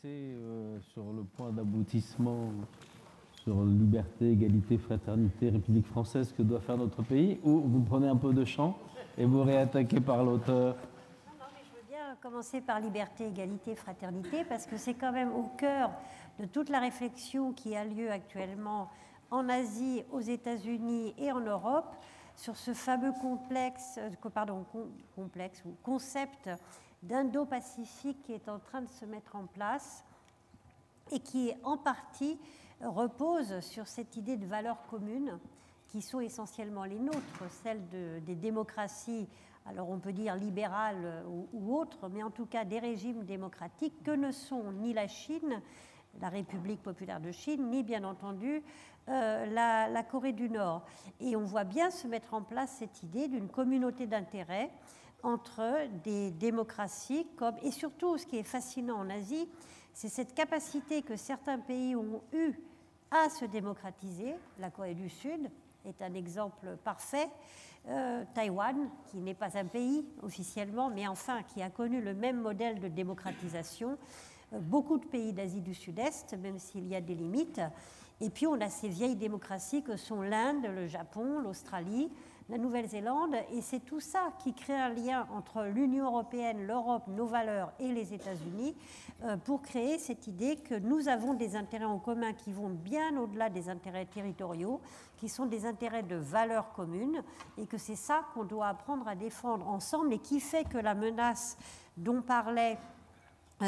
axé sur le point d'aboutissement sur liberté, égalité, fraternité, République française que doit faire notre pays, ou vous prenez un peu de champ et vous réattaquez par l'auteur? Non, mais je veux bien commencer par liberté, égalité, fraternité, parce que c'est quand même au cœur de toute la réflexion qui a lieu actuellement en Asie, aux États-Unis et en Europe sur ce fameux concept d'Indo-Pacifique qui est en train de se mettre en place et qui en partie repose sur cette idée de valeurs communes qui sont essentiellement les nôtres, celles des démocraties, alors on peut dire libérales ou autres, mais en tout cas des régimes démocratiques que ne sont ni la Chine, la République populaire de Chine, ni bien entendu la Corée du Nord. Et on voit bien se mettre en place cette idée d'une communauté d'intérêts entre des démocraties et surtout ce qui est fascinant en Asie, c'est cette capacité que certains pays ont eue à se démocratiser. La Corée du Sud est un exemple parfait. Taïwan, qui n'est pas un pays officiellement, mais enfin qui a connu le même modèle de démocratisation. Beaucoup de pays d'Asie du Sud-Est, même s'il y a des limites. Et puis on a ces vieilles démocraties que sont l'Inde, le Japon, l'Australie, la Nouvelle-Zélande, et c'est tout ça qui crée un lien entre l'Union européenne, l'Europe, nos valeurs et les États-Unis pour créer cette idée que nous avons des intérêts en commun qui vont bien au-delà des intérêts territoriaux, qui sont des intérêts de valeurs communes, et que c'est ça qu'on doit apprendre à défendre ensemble, et qui fait que la menace dont parlait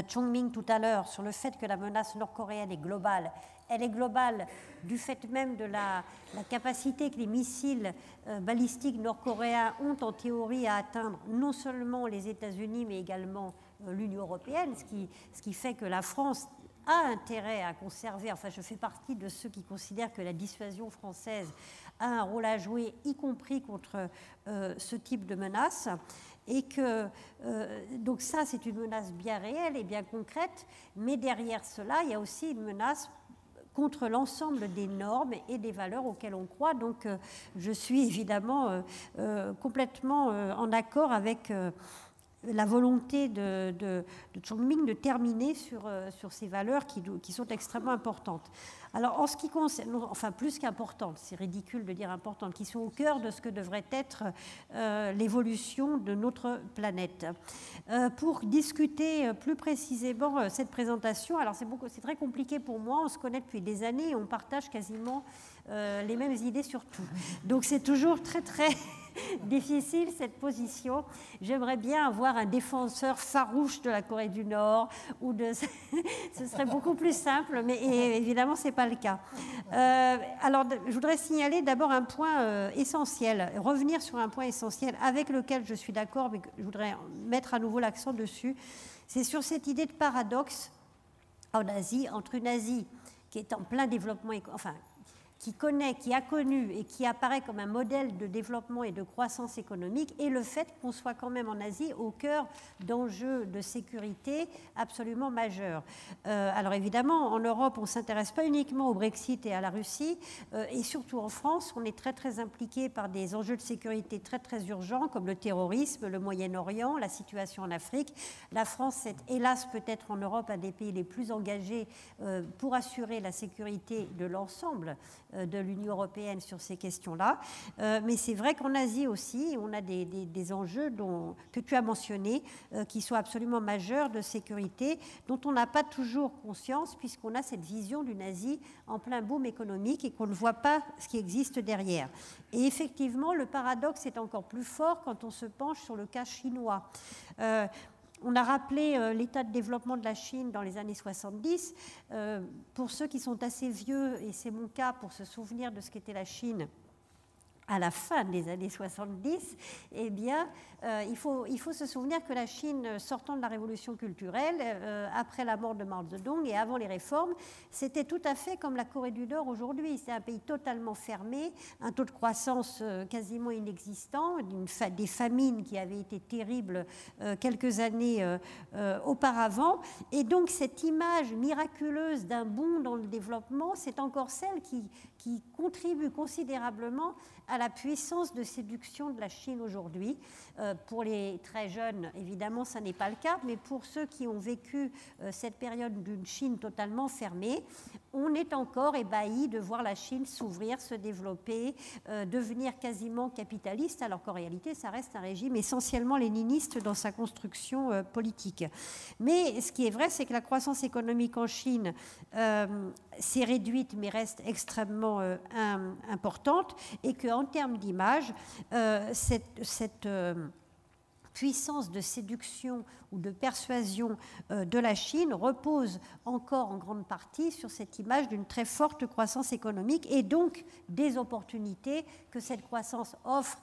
Chongming tout à l'heure sur le fait que la menace nord-coréenne est globale. Elle est globale du fait même de la capacité que les missiles balistiques nord-coréens ont en théorie à atteindre non seulement les États-Unis mais également l'Union européenne, ce qui fait que la France a intérêt à conserver, enfin je fais partie de ceux qui considèrent que la dissuasion française a un rôle à jouer, y compris contre ce type de menace, et que donc ça c'est une menace bien réelle et bien concrète, mais derrière cela il y a aussi une menace contre l'ensemble des normes et des valeurs auxquelles on croit. Donc je suis évidemment complètement en accord avec la volonté de Chongming de terminer sur ces valeurs qui sont extrêmement importantes. Alors, en ce qui concerne, enfin plus qu'importantes, c'est ridicule de dire importantes, qui sont au cœur de ce que devrait être l'évolution de notre planète. Pour discuter plus précisément cette présentation, alors c'est très compliqué pour moi, on se connaît depuis des années et on partage quasiment les mêmes idées sur tout. Donc c'est toujours très très difficile cette position. J'aimerais bien avoir un défenseur farouche de la Corée du Nord ou ce serait beaucoup plus simple, mais évidemment c'est pas le cas. Alors je voudrais signaler d'abord un point essentiel, revenir sur un point essentiel avec lequel je suis d'accord, mais que je voudrais mettre à nouveau l'accent dessus. C'est sur cette idée de paradoxe en Asie, entre une Asie qui est en plein développement, enfin qui a connu et qui apparaît comme un modèle de développement et de croissance économique, et le fait qu'on soit quand même en Asie au cœur d'enjeux de sécurité absolument majeurs. Alors évidemment, en Europe, on ne s'intéresse pas uniquement au Brexit et à la Russie, et surtout en France, on est très très impliqué par des enjeux de sécurité très très urgents, comme le terrorisme, le Moyen-Orient, la situation en Afrique. La France est hélas peut-être en Europe un des pays les plus engagés pour assurer la sécurité de l'ensemble de l'Union européenne sur ces questions-là. Mais c'est vrai qu'en Asie aussi, on a des enjeux que tu as mentionnés, qui sont absolument majeurs de sécurité, dont on n'a pas toujours conscience, puisqu'on a cette vision d'une Asie en plein boom économique et qu'on ne voit pas ce qui existe derrière. Et effectivement, le paradoxe est encore plus fort quand on se penche sur le cas chinois. On a rappelé l'état de développement de la Chine dans les années 70. Pour ceux qui sont assez vieux, et c'est mon cas, pour se souvenir de ce qu'était la Chine à la fin des années 70, eh bien, il faut se souvenir que la Chine, sortant de la révolution culturelle, après la mort de Mao Zedong et avant les réformes, c'était tout à fait comme la Corée du Nord aujourd'hui. C'est un pays totalement fermé, un taux de croissance quasiment inexistant, des famines qui avaient été terribles quelques années auparavant. Et donc, cette image miraculeuse d'un bond dans le développement, c'est encore celle qui contribue considérablement à à la puissance de séduction de la Chine aujourd'hui. Pour les très jeunes, évidemment, ça n'est pas le cas, mais pour ceux qui ont vécu cette période d'une Chine totalement fermée, on est encore ébahi de voir la Chine s'ouvrir, se développer, devenir quasiment capitaliste, alors qu'en réalité, ça reste un régime essentiellement léniniste dans sa construction politique. Mais ce qui est vrai, c'est que la croissance économique en Chine s'est réduite, mais reste extrêmement importante, et qu'en termes d'image, cette puissance de séduction ou de persuasion de la Chine repose encore en grande partie sur cette image d'une très forte croissance économique et donc des opportunités que cette croissance offre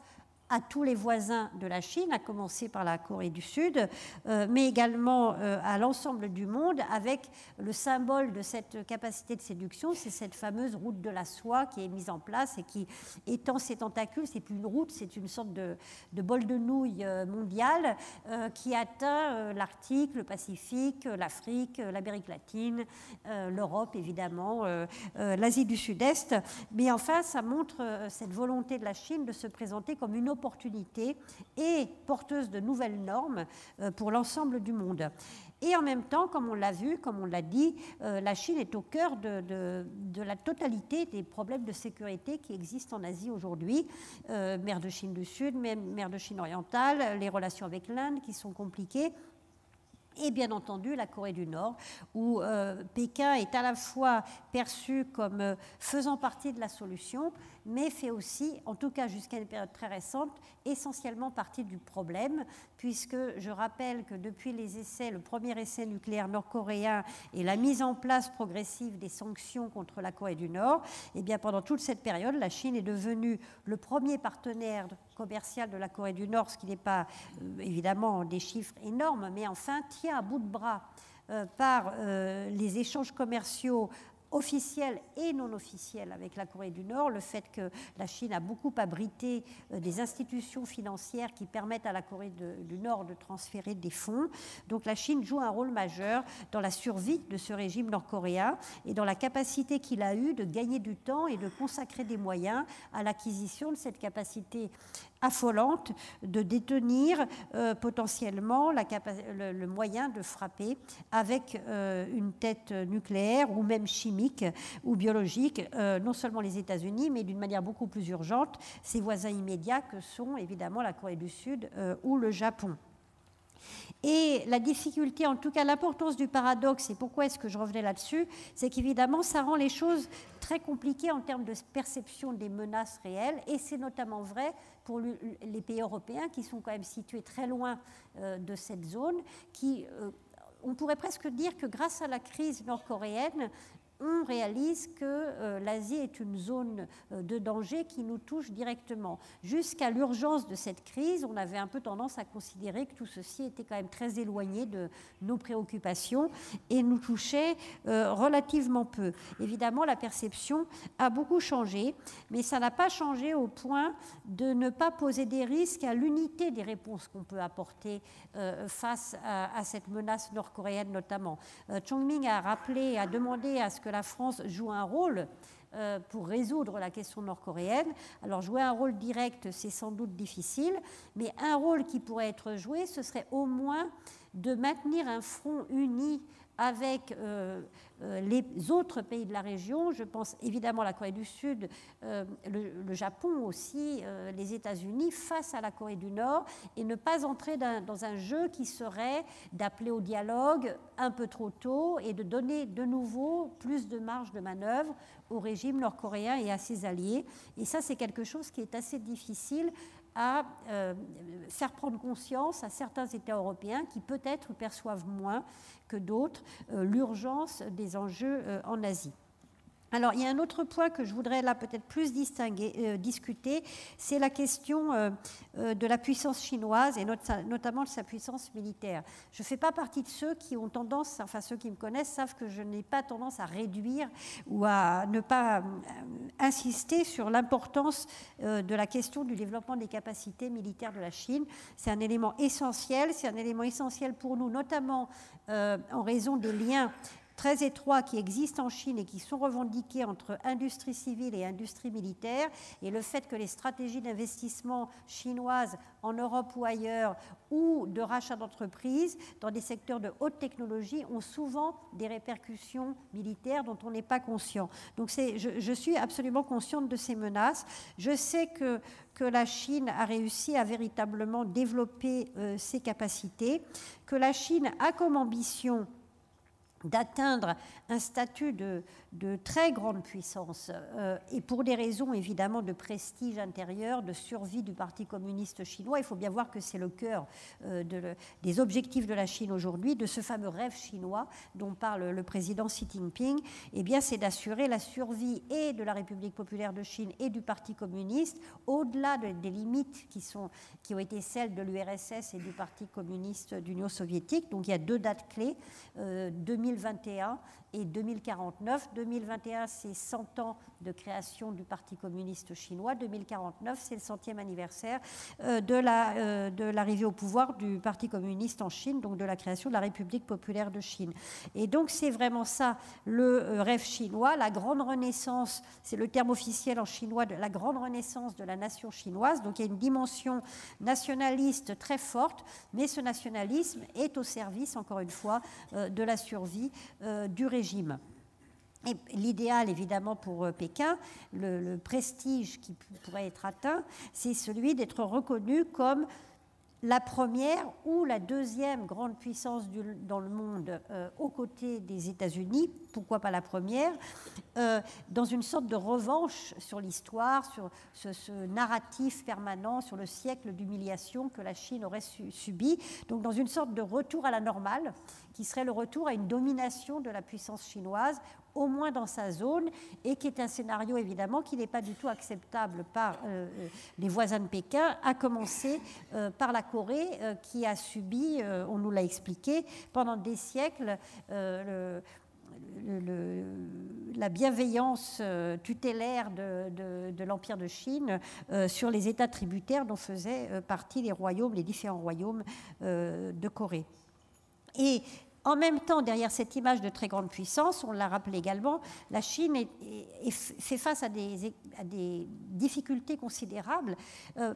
à tous les voisins de la Chine, à commencer par la Corée du Sud, mais également à l'ensemble du monde, avec le symbole de cette capacité de séduction, c'est cette fameuse route de la soie qui est mise en place et qui étend ses tentacules, c'est plus une route, c'est une sorte de bol de nouilles mondial qui atteint l'Arctique, le Pacifique, l'Afrique, l'Amérique latine, l'Europe évidemment, l'Asie du Sud-Est, mais enfin ça montre cette volonté de la Chine de se présenter comme une opportunité et porteuse de nouvelles normes pour l'ensemble du monde. Et en même temps, comme on l'a vu, comme on l'a dit, la Chine est au cœur de la totalité des problèmes de sécurité qui existent en Asie aujourd'hui. Mer de Chine du Sud, mer de Chine orientale, les relations avec l'Inde qui sont compliquées. Et bien entendu la Corée du Nord, où Pékin est à la fois perçu comme faisant partie de la solution, mais fait aussi, en tout cas jusqu'à une période très récente, essentiellement partie du problème, puisque je rappelle que depuis les essais, le premier essai nucléaire nord-coréen et la mise en place progressive des sanctions contre la Corée du Nord, et bien pendant toute cette période, la Chine est devenue le premier partenaire commercial de la Corée du Nord, ce qui n'est pas évidemment des chiffres énormes, mais enfin tient à bout de bras par les échanges commerciaux officielle et non officielle avec la Corée du Nord, le fait que la Chine a beaucoup abrité des institutions financières qui permettent à la Corée du Nord de transférer des fonds. Donc la Chine joue un rôle majeur dans la survie de ce régime nord-coréen et dans la capacité qu'il a eue de gagner du temps et de consacrer des moyens à l'acquisition de cette capacité affolante de détenir potentiellement le moyen de frapper avec une tête nucléaire ou même chimique ou biologique, non seulement les États-Unis, mais d'une manière beaucoup plus urgente, ses voisins immédiats que sont évidemment la Corée du Sud ou le Japon. Et la difficulté, en tout cas l'importance du paradoxe, et pourquoi est-ce que je revenais là-dessus, c'est qu'évidemment ça rend les choses très compliquées en termes de perception des menaces réelles, et c'est notamment vrai pour les pays européens qui sont quand même situés très loin de cette zone, qui, on pourrait presque dire que grâce à la crise nord-coréenne, on réalise que l'Asie est une zone de danger qui nous touche directement. Jusqu'à l'urgence de cette crise, on avait un peu tendance à considérer que tout ceci était quand même très éloigné de nos préoccupations et nous touchait relativement peu. Évidemment, la perception a beaucoup changé, mais ça n'a pas changé au point de ne pas poser des risques à l'unité des réponses qu'on peut apporter face à cette menace nord-coréenne notamment. Chongming a rappelé, a demandé à ce que la France joue un rôle pour résoudre la question nord-coréenne. Alors jouer un rôle direct, c'est sans doute difficile, mais un rôle qui pourrait être joué, ce serait au moins de maintenir un front uni avec les autres pays de la région. Je pense évidemment à la Corée du Sud, le Japon aussi, les États-Unis, face à la Corée du Nord, et ne pas entrer dans un jeu qui serait d'appeler au dialogue un peu trop tôt et de donner de nouveau plus de marge de manœuvre au régime nord-coréen et à ses alliés. Et ça, c'est quelque chose qui est assez difficile à faire prendre conscience à certains États européens qui peut-être perçoivent moins que d'autres l'urgence des enjeux en Asie. Alors, il y a un autre point que je voudrais là peut-être plus discuter, c'est la question de la puissance chinoise et notamment de sa puissance militaire. Je ne fais pas partie de ceux qui ont tendance, enfin ceux qui me connaissent savent que je n'ai pas tendance à réduire ou à ne pas insister sur l'importance de la question du développement des capacités militaires de la Chine. C'est un élément essentiel pour nous, notamment en raison des liens très étroits qui existent en Chine et qui sont revendiqués entre industrie civile et industrie militaire, et le fait que les stratégies d'investissement chinoises en Europe ou ailleurs, ou de rachat d'entreprises dans des secteurs de haute technologie ont souvent des répercussions militaires dont on n'est pas conscient. Donc je suis absolument consciente de ces menaces. Je sais que la Chine a réussi à véritablement développer ses capacités, que la Chine a comme ambition d'atteindre un statut de très grande puissance et pour des raisons évidemment de prestige intérieur, de survie du Parti communiste chinois. Il faut bien voir que c'est le cœur des objectifs de la Chine aujourd'hui, de ce fameux rêve chinois dont parle le président Xi Jinping. Eh bien, c'est d'assurer la survie et de la République populaire de Chine et du Parti communiste au-delà des limites qui ont été celles de l'URSS et du Parti communiste d'Union soviétique. Donc il y a 2 dates clés, 2021 et 2049. 2021, c'est 100 ans de création du Parti communiste chinois. 2049, c'est le 100e anniversaire de l'arrivée au pouvoir du Parti communiste en Chine, donc de la création de la République populaire de Chine. Et donc, c'est vraiment ça, le rêve chinois, la grande renaissance, c'est le terme officiel en chinois, de la grande renaissance de la nation chinoise. Donc, il y a une dimension nationaliste très forte, mais ce nationalisme est au service, encore une fois, de la survie du régime. Et l'idéal, évidemment, pour Pékin, le prestige qui pourrait être atteint, c'est celui d'être reconnu comme la première ou la deuxième grande puissance dans le monde aux côtés des États-Unis, pourquoi pas la première, dans une sorte de revanche sur l'histoire, sur ce narratif permanent, sur le siècle d'humiliation que la Chine aurait subi, donc dans une sorte de retour à la normale, qui serait le retour à une domination de la puissance chinoise, au moins dans sa zone, et qui est un scénario évidemment qui n'est pas du tout acceptable par les voisins de Pékin, à commencer par la Corée qui a subi, on nous l'a expliqué, pendant des siècles la bienveillance tutélaire de l'Empire de Chine sur les États tributaires dont faisaient partie les différents royaumes de Corée. Et en même temps, derrière cette image de très grande puissance, on l'a rappelé également, la Chine fait face à des difficultés considérables.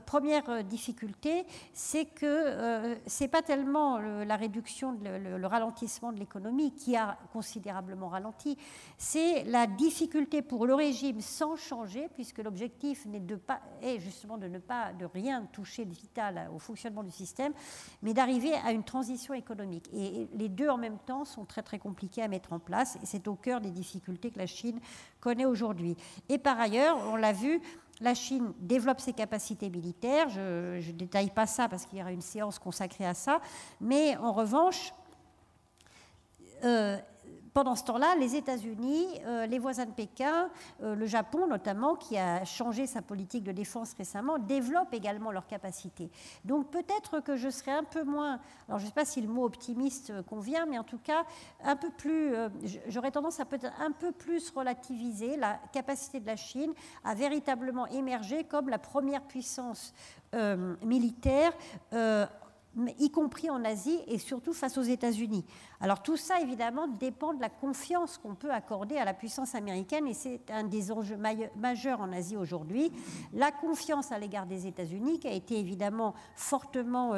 Première difficulté, c'est que ce n'est pas tellement la réduction, le ralentissement de l'économie qui a considérablement ralenti, c'est la difficulté pour le régime sans changer, puisque l'objectif est justement de rien toucher de vital au fonctionnement du système, mais d'arriver à une transition économique. Et les deux en même temps sont très très compliqués à mettre en place et c'est au cœur des difficultés que la Chine connaît aujourd'hui. Et par ailleurs, on l'a vu, la Chine développe ses capacités militaires, je ne détaille pas ça parce qu'il y aura une séance consacrée à ça, mais en revanche, pendant ce temps-là, les États-Unis, les voisins de Pékin, le Japon notamment, qui a changé sa politique de défense récemment, développent également leurs capacités. Donc peut-être que je serais un peu moins, alors je ne sais pas si le mot optimiste convient, mais en tout cas un peu plus, j'aurais tendance à peut-être un peu plus relativiser la capacité de la Chine à véritablement émerger comme la première puissance militaire y compris en Asie et surtout face aux États-Unis. Alors tout ça, évidemment, dépend de la confiance qu'on peut accorder à la puissance américaine et c'est un des enjeux majeurs en Asie aujourd'hui. La confiance à l'égard des États-Unis qui a été évidemment fortement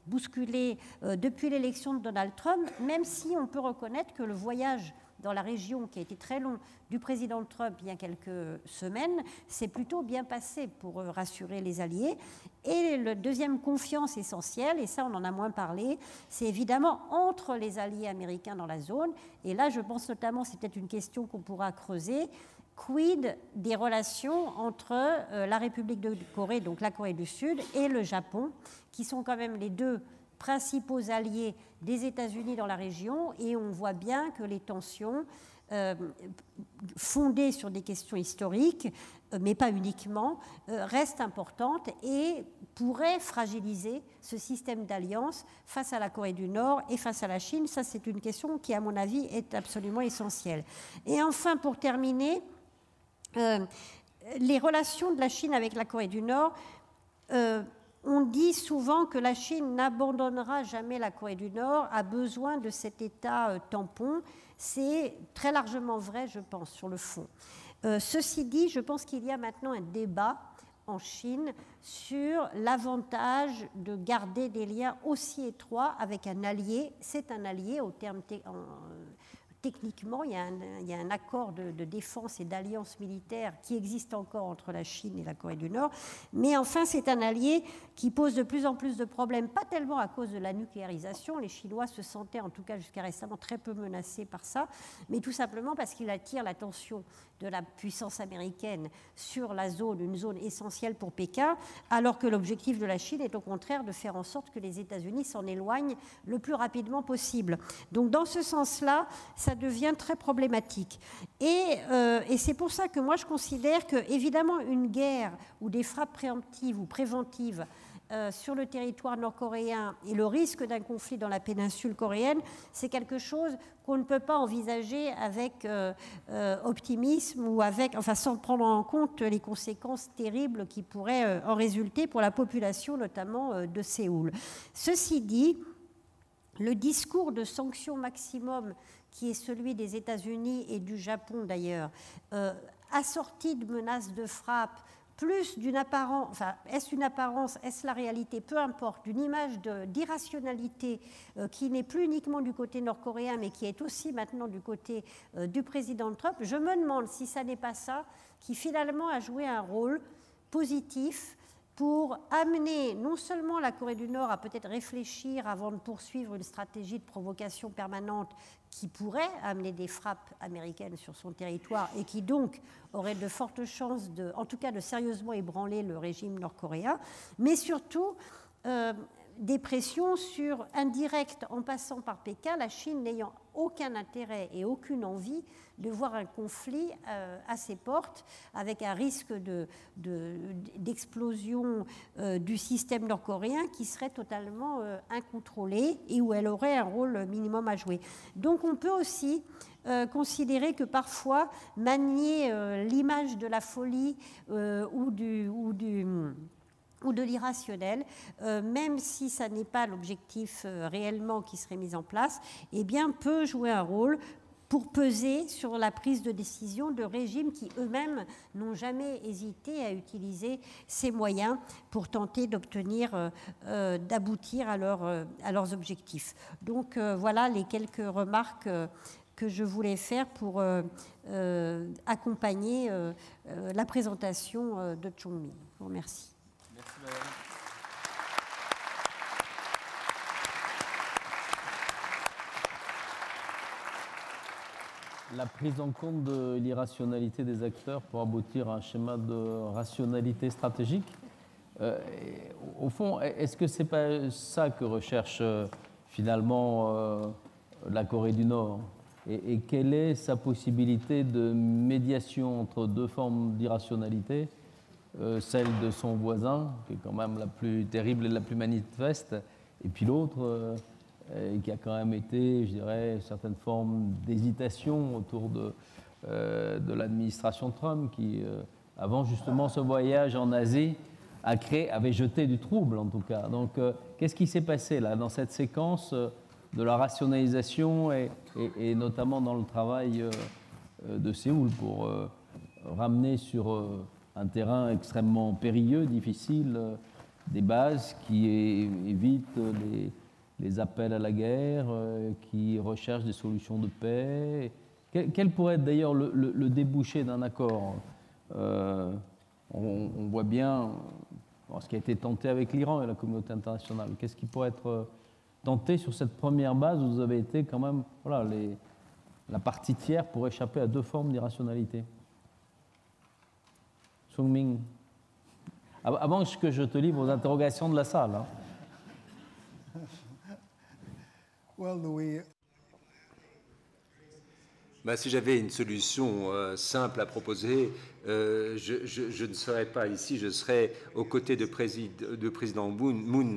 bousculée depuis l'élection de Donald Trump, même si on peut reconnaître que le voyage dans la région qui a été très long du président Trump il y a quelques semaines, s'est plutôt bien passé pour rassurer les alliés. Et la deuxième confiance essentielle, et ça on en a moins parlé, c'est évidemment entre les alliés américains dans la zone. Et là je pense notamment, c'est peut-être une question qu'on pourra creuser, quid des relations entre la République de Corée, donc la Corée du Sud, et le Japon, qui sont quand même les deux principaux alliés des États-Unis dans la région, et on voit bien que les tensions fondées sur des questions historiques, mais pas uniquement, restent importantes et pourraient fragiliser ce système d'alliance face à la Corée du Nord et face à la Chine. Ça, c'est une question qui, à mon avis, est absolument essentielle. Et enfin, pour terminer, les relations de la Chine avec la Corée du Nord on dit souvent que la Chine n'abandonnera jamais la Corée du Nord, a besoin de cet État tampon. C'est très largement vrai, je pense, sur le fond. Ceci dit, je pense qu'il y a maintenant un débat en Chine sur l'avantage de garder des liens aussi étroits avec un allié. C'est un allié au terme techniquement, il y a un accord de défense et d'alliance militaire qui existe encore entre la Chine et la Corée du Nord, mais enfin c'est un allié qui pose de plus en plus de problèmes, pas tellement à cause de la nucléarisation, les Chinois se sentaient en tout cas jusqu'à récemment très peu menacés par ça, mais tout simplement parce qu'il attire l'attention de la puissance américaine sur la zone, une zone essentielle pour Pékin, alors que l'objectif de la Chine est au contraire de faire en sorte que les États-Unis s'en éloignent le plus rapidement possible. Donc dans ce sens-là, ça devient très problématique. Et c'est pour ça que moi je considère que, évidemment, une guerre ou des frappes préemptives ou préventives sur le territoire nord-coréen et le risque d'un conflit dans la péninsule coréenne, c'est quelque chose qu'on ne peut pas envisager avec optimisme ou sans prendre en compte les conséquences terribles qui pourraient en résulter pour la population, notamment de Séoul. Ceci dit, le discours de sanctions maximum qui est celui des États-Unis et du Japon d'ailleurs, assorti de menaces de frappe, plus d'une apparence, enfin, est-ce une apparence, est-ce la réalité, peu importe, d'une image d'irrationalité qui n'est plus uniquement du côté nord-coréen, mais qui est aussi maintenant du côté du président Trump, je me demande si ça n'est pas ça qui finalement a joué un rôle positif pour amener non seulement la Corée du Nord à peut-être réfléchir avant de poursuivre une stratégie de provocation permanente qui pourrait amener des frappes américaines sur son territoire et qui donc aurait de fortes chances en tout cas de sérieusement ébranler le régime nord-coréen, mais surtout des pressions indirectes en passant par Pékin, la Chine n'ayant aucun intérêt et aucune envie de voir un conflit à ses portes, avec un risque d'explosion du système nord-coréen qui serait totalement incontrôlé et où elle aurait un rôle minimum à jouer. Donc on peut aussi considérer que parfois manier l'image de la folie ou de l'irrationnel, même si ça n'est pas l'objectif réellement qui serait mis en place, eh bien, peut jouer un rôle pour peser sur la prise de décision de régimes qui eux-mêmes n'ont jamais hésité à utiliser ces moyens pour tenter d'aboutir à leurs objectifs. Donc voilà les quelques remarques que je voulais faire pour accompagner la présentation de Chong-Ming. Je vous remercie. Merci, madame. La prise en compte de l'irrationalité des acteurs pour aboutir à un schéma de rationalité stratégique. Au fond, est-ce que c'est pas ça que recherche finalement la Corée du Nord ? Et quelle est sa possibilité de médiation entre deux formes d'irrationalité ? Celle de son voisin, qui est quand même la plus terrible et la plus manifeste, et puis l'autre, qui a quand même été, je dirais, certaines formes d'hésitation autour de l'administration Trump, qui, avant justement ce voyage en Asie, avait jeté du trouble en tout cas. Donc, qu'est-ce qui s'est passé là, dans cette séquence de la rationalisation et notamment dans le travail de Séoul pour ramener sur un terrain extrêmement périlleux, difficile, des bases qui évitent les appels à la guerre, qui recherchent des solutions de paix. Quel pourrait être d'ailleurs le débouché d'un accord ? On voit bien ce qui a été tenté avec l'Iran et la communauté internationale. Qu'est-ce qui pourrait être tenté sur cette première base où vous avez été quand même la partie tiers pour échapper à deux formes d'irrationalité ? Chong-Ming, avant que je te livre aux interrogations de la salle. Hein. Si j'avais une solution simple à proposer, je ne serais pas ici, je serais aux côtés de président Moon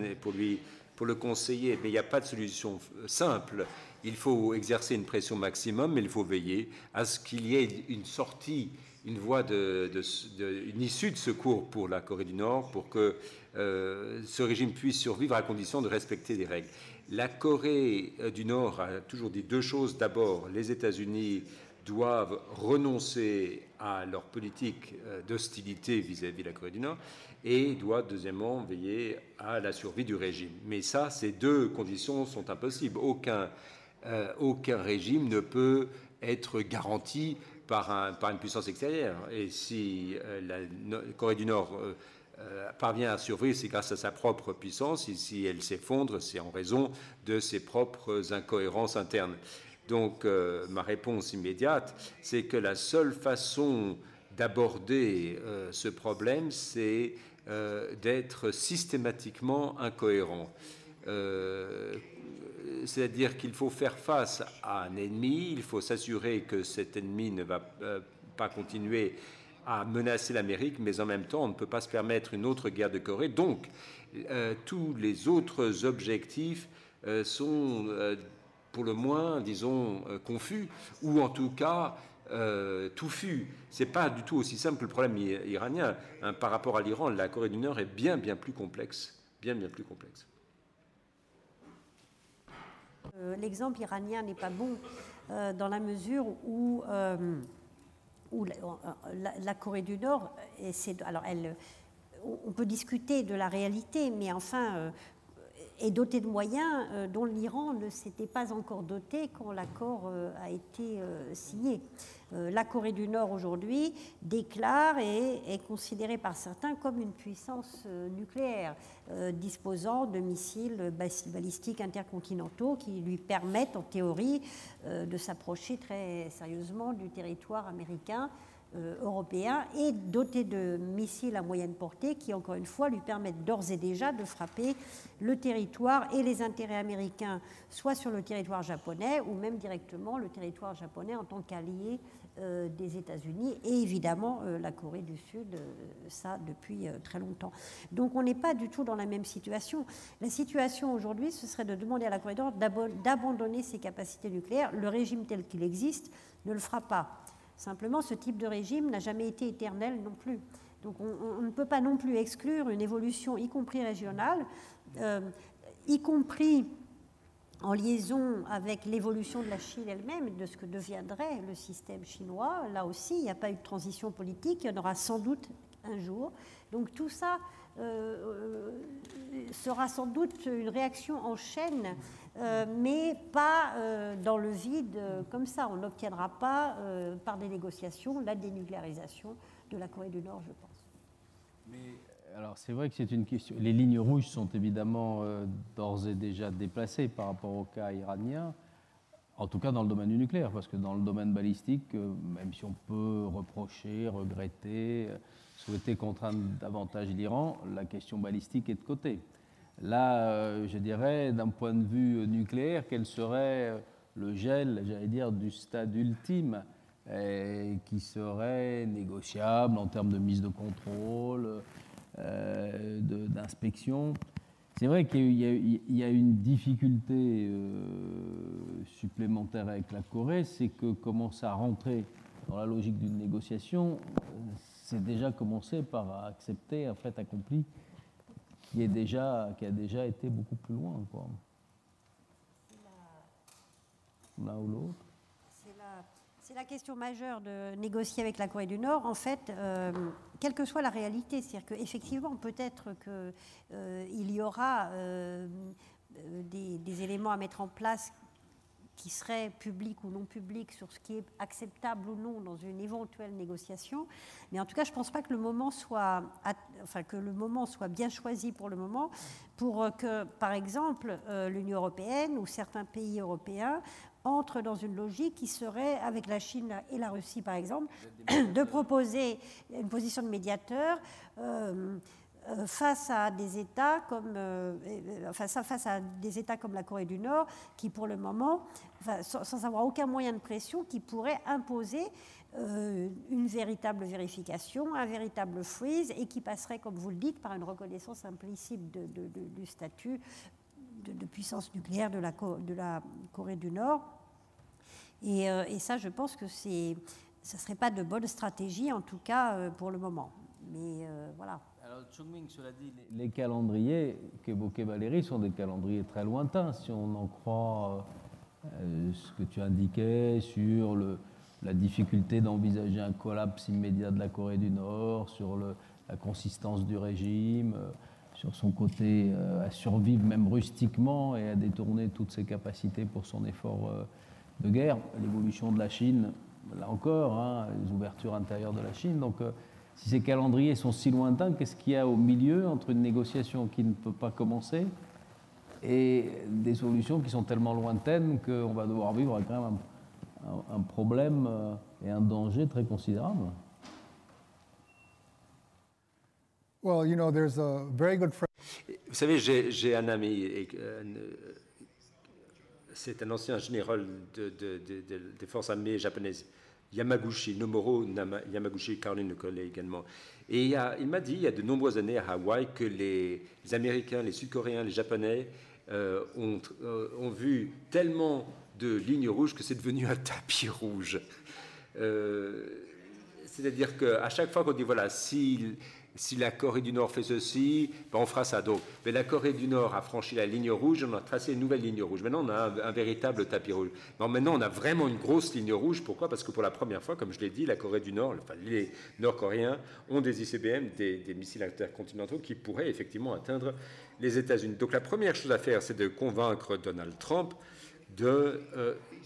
pour le conseiller. Mais il n'y a pas de solution simple. Il faut exercer une pression maximum, mais il faut veiller à ce qu'il y ait une sortie, une voie une issue de secours pour la Corée du Nord, pour que ce régime puisse survivre à condition de respecter des règles. La Corée du Nord a toujours dit deux choses. D'abord, les États-Unis doivent renoncer à leur politique d'hostilité vis-à-vis de la Corée du Nord et doivent, deuxièmement, veiller à la survie du régime. Mais ça, ces deux conditions sont impossibles. Aucun régime ne peut être garanti par une puissance extérieure. Et si la Corée du Nord parvient à survivre, c'est grâce à sa propre puissance. Et si elle s'effondre, c'est en raison de ses propres incohérences internes. Donc, ma réponse immédiate, c'est que la seule façon d'aborder ce problème, c'est d'être systématiquement incohérent. C'est-à-dire qu'il faut faire face à un ennemi, il faut s'assurer que cet ennemi ne va pas continuer à menacer l'Amérique, mais en même temps, on ne peut pas se permettre une autre guerre de Corée. Donc, tous les autres objectifs sont pour le moins, disons, confus, ou en tout cas touffus. Ce n'est pas du tout aussi simple que le problème iranien. Hein, par rapport à l'Iran, la Corée du Nord est bien plus complexe. Bien plus complexe. L'exemple iranien n'est pas bon dans la mesure où la Corée du Nord, alors on peut discuter de la réalité, mais enfin est dotée de moyens dont l'Iran ne s'était pas encore doté quand l'accord a été signé. La Corée du Nord aujourd'hui déclare et est considérée par certains comme une puissance nucléaire, disposant de missiles balistiques intercontinentaux qui lui permettent en théorie de s'approcher très sérieusement du territoire américain, européen, et doté de missiles à moyenne portée qui, encore une fois, lui permettent d'ores et déjà de frapper le territoire et les intérêts américains, soit sur le territoire japonais ou même directement le territoire japonais en tant qu'allié des États-Unis et évidemment la Corée du Sud, ça depuis très longtemps. Donc on n'est pas du tout dans la même situation. La situation aujourd'hui, ce serait de demander à la Corée du Nord d'abandonner ses capacités nucléaires. Le régime tel qu'il existe ne le fera pas. Simplement, ce type de régime n'a jamais été éternel non plus. Donc on ne peut pas non plus exclure une évolution, y compris régionale, y compris en liaison avec l'évolution de la Chine elle-même, de ce que deviendrait le système chinois. Là aussi, il n'y a pas eu de transition politique, il y en aura sans doute un jour. Donc tout ça sera sans doute une réaction en chaîne, mais pas dans le vide comme ça. On n'obtiendra pas par des négociations la dénucléarisation de la Corée du Nord, je pense. Mais alors c'est vrai que c'est une question. Les lignes rouges sont évidemment d'ores et déjà déplacées par rapport au cas iranien, en tout cas dans le domaine du nucléaire, parce que dans le domaine balistique, même si on peut reprocher, regretter, souhaiter contraindre davantage l'Iran, la question balistique est de côté. Là, je dirais, d'un point de vue nucléaire, quel serait le gel, j'allais dire, du stade ultime qui serait négociable en termes de mise de contrôle, d'inspection. C'est vrai qu'il y a une difficulté supplémentaire avec la Corée, c'est que commencer à rentrer dans la logique d'une négociation, c'est déjà commencé par accepter un fait accompli qui a déjà été beaucoup plus loin, quoi. L'un ou l'autre. C'est la question majeure de négocier avec la Corée du Nord, en fait, quelle que soit la réalité. C'est-à-dire qu'effectivement, peut-être qu'il y aura des éléments à mettre en place qui seraient publics ou non publics sur ce qui est acceptable ou non dans une éventuelle négociation. Mais en tout cas, je ne pense pas que le moment soit bien choisi pour le moment, pour que, par exemple, l'Union européenne ou certains pays européens entrent dans une logique qui serait, avec la Chine et la Russie par exemple, de proposer une position de médiateur face à des États comme la Corée du Nord, qui pour le moment, sans avoir aucun moyen de pression, qui pourrait imposer une véritable vérification, un véritable freeze, et qui passerait, comme vous le dites, par une reconnaissance implicite du statut de puissance nucléaire de la Corée du Nord. Et ça, je pense que ça ne serait pas de bonne stratégie, en tout cas pour le moment. Mais voilà. Alors, Alors, Chongming, cela dit, les calendriers qu'évoquait Valérie sont des calendriers très lointains, si on en croit ce que tu indiquais sur la difficulté d'envisager un collapse immédiat de la Corée du Nord, sur la consistance du régime, sur son côté à survivre même rustiquement et à détourner toutes ses capacités pour son effort de guerre. L'évolution de la Chine, là encore, hein, les ouvertures intérieures de la Chine. Donc, si ces calendriers sont si lointains, qu'est-ce qu'il y a au milieu entre une négociation qui ne peut pas commencer et des solutions qui sont tellement lointaines qu'on va devoir vivre quand même un problème et un danger très considérable? Well, you know, there's a very good friend. Vous savez, j'ai un ami, c'est un ancien général des forces armées japonaises, Yamaguchi, Nomoro Yamaguchi, Caroline le connaît également. Et il m'a dit, il y a de nombreuses années à Hawaï, que les Américains, les Sud-Coréens, les Japonais ont vu tellement de lignes rouges que c'est devenu un tapis rouge. C'est-à-dire qu'à chaque fois qu'on dit, voilà, si la Corée du Nord fait ceci, ben on fera ça. Donc, mais la Corée du Nord a franchi la ligne rouge, on a tracé une nouvelle ligne rouge. Maintenant, on a un véritable tapis rouge. Non, maintenant, on a vraiment une grosse ligne rouge. Pourquoi? Parce que pour la première fois, comme je l'ai dit, la Corée du Nord, enfin, les Nord-Coréens ont des ICBM, des missiles intercontinentaux qui pourraient effectivement atteindre les États-Unis. Donc, la première chose à faire, c'est de convaincre Donald Trump de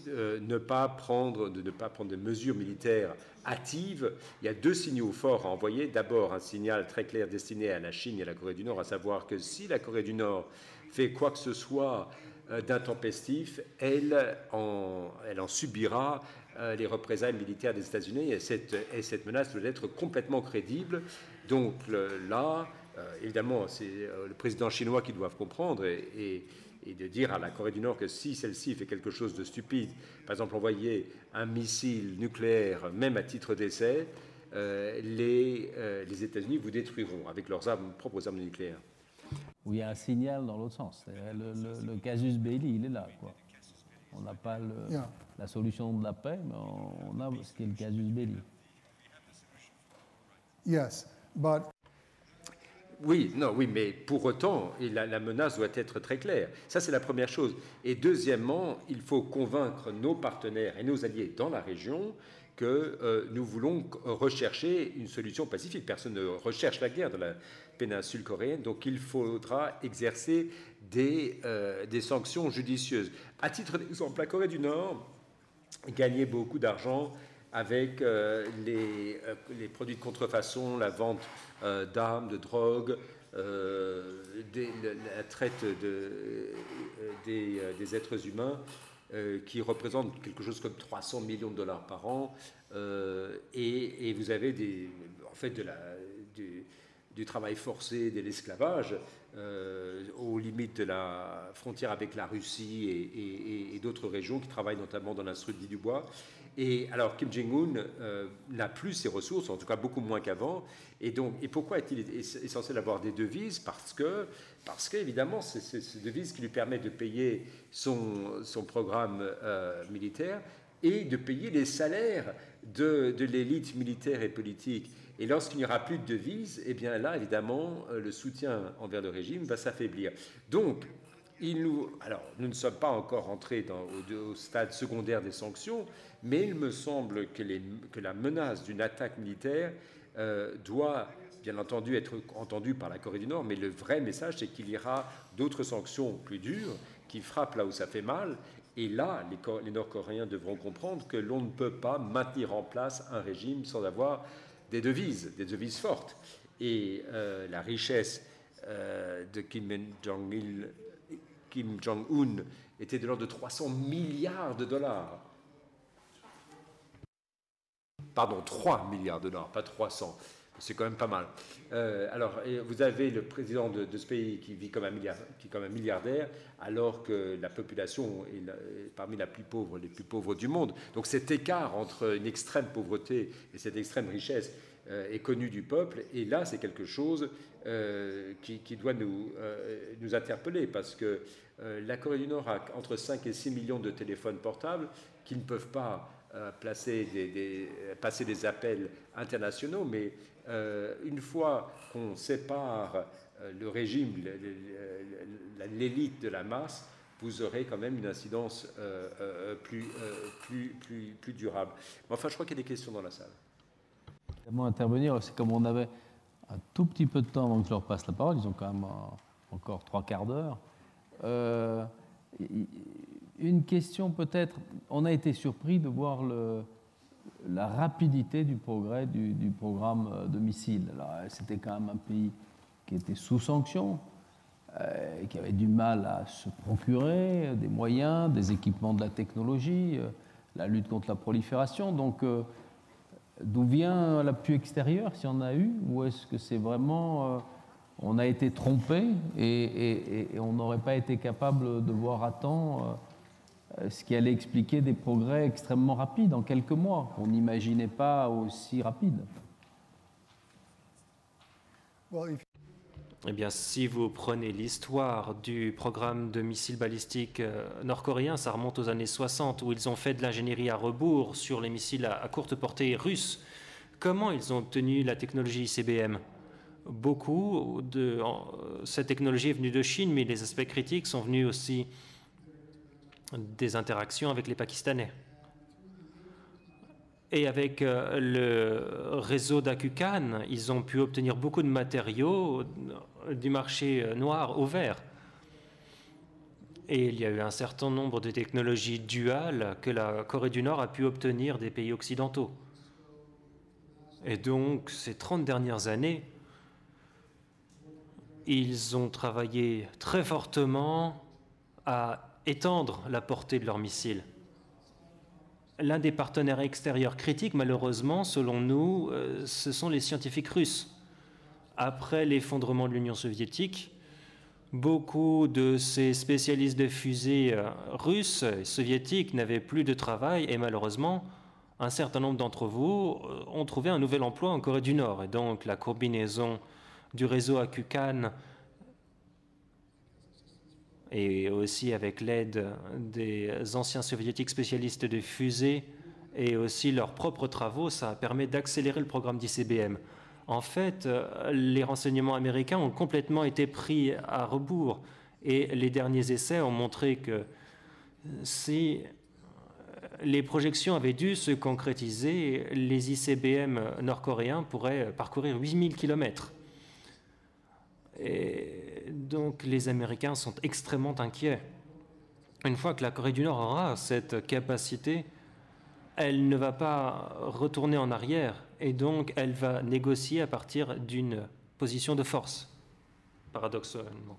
ne pas prendre de mesures militaires hâtives. Il y a deux signaux forts à envoyer. D'abord, un signal très clair destiné à la Chine et à la Corée du Nord, à savoir que si la Corée du Nord fait quoi que ce soit d'intempestif, elle en subira les représailles militaires des États-Unis, et cette menace doit être complètement crédible. Donc là, évidemment, c'est le président chinois qui doit comprendre et de dire à la Corée du Nord que si celle-ci fait quelque chose de stupide, par exemple envoyer un missile nucléaire, même à titre d'essai, les États-Unis vous détruiront avec leurs propres armes nucléaires. Où il y a un signal dans l'autre sens. Le casus belli, il est là, quoi. On n'a pas la solution de la paix, mais on a ce qui est le casus belli. Yes, but oui, mais pour autant, la menace doit être très claire. Ça, c'est la première chose. Et deuxièmement, il faut convaincre nos partenaires et nos alliés dans la région que nous voulons rechercher une solution pacifique. Personne ne recherche la guerre dans la péninsule coréenne, donc il faudra exercer des sanctions judicieuses. À titre d'exemple, la Corée du Nord gagnait beaucoup d'argent avec les produits de contrefaçon, la vente d'armes, de drogue, la traite des êtres humains, qui représente quelque chose comme 300 millions de dollars par an. Et vous avez du travail forcé, de l'esclavage, aux limites de la frontière avec la Russie et d'autres régions qui travaillent notamment dans l'industrie du bois. Et alors Kim Jong-un n'a plus ses ressources, en tout cas beaucoup moins qu'avant. Et pourquoi est-il essentiel d'avoir des devises? Parce qu'évidemment, c'est ces devises qui lui permettent de payer son programme militaire et de payer les salaires de l'élite militaire et politique. Et lorsqu'il n'y aura plus de devises, eh bien là, évidemment, le soutien envers le régime va s'affaiblir. Donc, alors, nous ne sommes pas encore entrés au stade secondaire des sanctions, mais il me semble que la menace d'une attaque militaire doit, bien entendu, être entendue par la Corée du Nord, mais le vrai message, c'est qu'il y aura d'autres sanctions plus dures qui frappent là où ça fait mal. Et là, les Nord-Coréens devront comprendre que l'on ne peut pas maintenir en place un régime sans avoir des devises fortes. Et la richesse de Kim Jong-un était de l'ordre de 300 milliards de dollars. Pardon, 3 milliards de dollars, pas 300. C'est quand même pas mal. Alors, vous avez le président de ce pays qui vit comme un milliardaire, alors que la population est parmi les plus pauvres du monde. Donc cet écart entre une extrême pauvreté et cette extrême richesse est connu du peuple. Et là, c'est quelque chose qui doit nous interpeller, parce que la Corée du Nord a entre 5 et 6 millions de téléphones portables qui ne peuvent pas passer des appels internationaux, mais une fois qu'on sépare le régime, l'élite de la masse, vous aurez quand même une incidence plus durable. Mais enfin, je crois qu'il y a des questions dans la salle. Intervenir, c'est comme on avait un tout petit peu de temps avant que je leur passe la parole, ils ont quand même encore 3/4 d'heure. Une question peut-être, on a été surpris de voir la rapidité du progrès du programme de missiles. C'était quand même un pays qui était sous sanction, qui avait du mal à se procurer des moyens, des équipements, de la technologie, la lutte contre la prolifération. Donc, d'où vient l'appui extérieur, s'il y en a eu, ou est-ce que c'est vraiment on a été trompé et on n'aurait pas été capable de voir à temps ce qui allait expliquer des progrès extrêmement rapides en quelques mois, qu'on n'imaginait pas aussi rapides? Eh bien, si vous prenez l'histoire du programme de missiles balistiques nord-coréen, ça remonte aux années 60, où ils ont fait de l'ingénierie à rebours sur les missiles à courte portée russes. Comment ils ont obtenu la technologie ICBM? Beaucoup de cette technologie est venue de Chine, mais les aspects critiques sont venus aussi des interactions avec les Pakistanais. Et avec le réseau d'Akukan, ils ont pu obtenir beaucoup de matériaux du marché noir au vert. Et il y a eu un certain nombre de technologies duales que la Corée du Nord a pu obtenir des pays occidentaux. Et donc, ces 30 dernières années, ils ont travaillé très fortement à étendre la portée de leurs missiles. L'un des partenaires extérieurs critiques, malheureusement, selon nous, ce sont les scientifiques russes. Après l'effondrement de l'Union soviétique, beaucoup de ces spécialistes de fusées russes et soviétiques n'avaient plus de travail et malheureusement, un certain nombre d'entre vous ont trouvé un nouvel emploi en Corée du Nord. Et donc, la combinaison du réseau Akukan et aussi avec l'aide des anciens soviétiques spécialistes de fusées et aussi leurs propres travaux, ça permet d'accélérer le programme d'ICBM. En fait, les renseignements américains ont complètement été pris à rebours et les derniers essais ont montré que si les projections avaient dû se concrétiser, les ICBM nord-coréens pourraient parcourir 8000 km. Et donc les Américains sont extrêmement inquiets. Une fois que la Corée du Nord aura cette capacité, elle ne va pas retourner en arrière et donc elle va négocier à partir d'une position de force, paradoxalement.